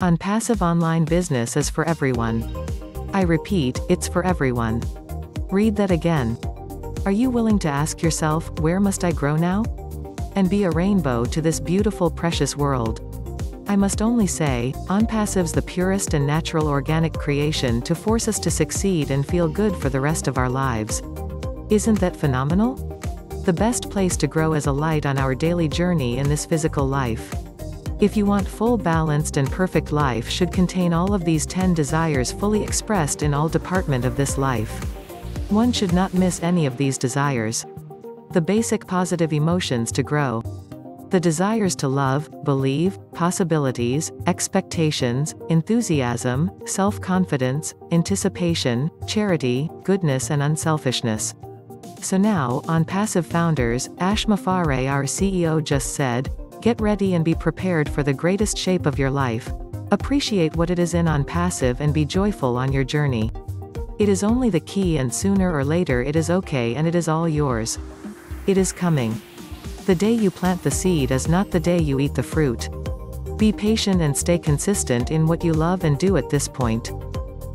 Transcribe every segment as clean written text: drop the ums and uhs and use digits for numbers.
OnPassive online business is for everyone. I repeat, it's for everyone. Read that again. Are you willing to ask yourself, where must I grow now? And be a rainbow to this beautiful precious world. I must only say, OnPassive's the purest and natural organic creation to force us to succeed and feel good for the rest of our lives. Isn't that phenomenal? The best place to grow as a light on our daily journey in this physical life. If you want full balanced and perfect life should contain all of these 10 desires fully expressed in all department of this life. One should not miss any of these desires. The basic positive emotions to grow. The desires to love, believe, possibilities, expectations, enthusiasm, self-confidence, anticipation, charity, goodness and unselfishness. So now, OnPassive founders, Ash Mafare our CEO just said, get ready and be prepared for the greatest shape of your life. Appreciate what it is in OnPassive and be joyful on your journey. It is only the key and sooner or later it is okay and it is all yours. It is coming. The day you plant the seed is not the day you eat the fruit. Be patient and stay consistent in what you love and do at this point.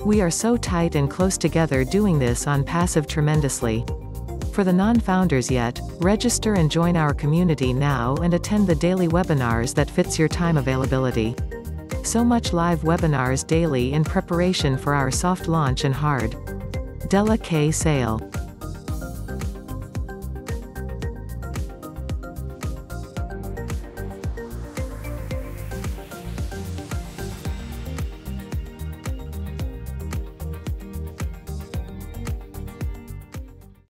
We are so tight and close together doing this OnPassive tremendously. For the non-founders yet, register and join our community now and attend the daily webinars that fits your time availability. So much live webinars daily in preparation for our soft launch and hard Della K sale.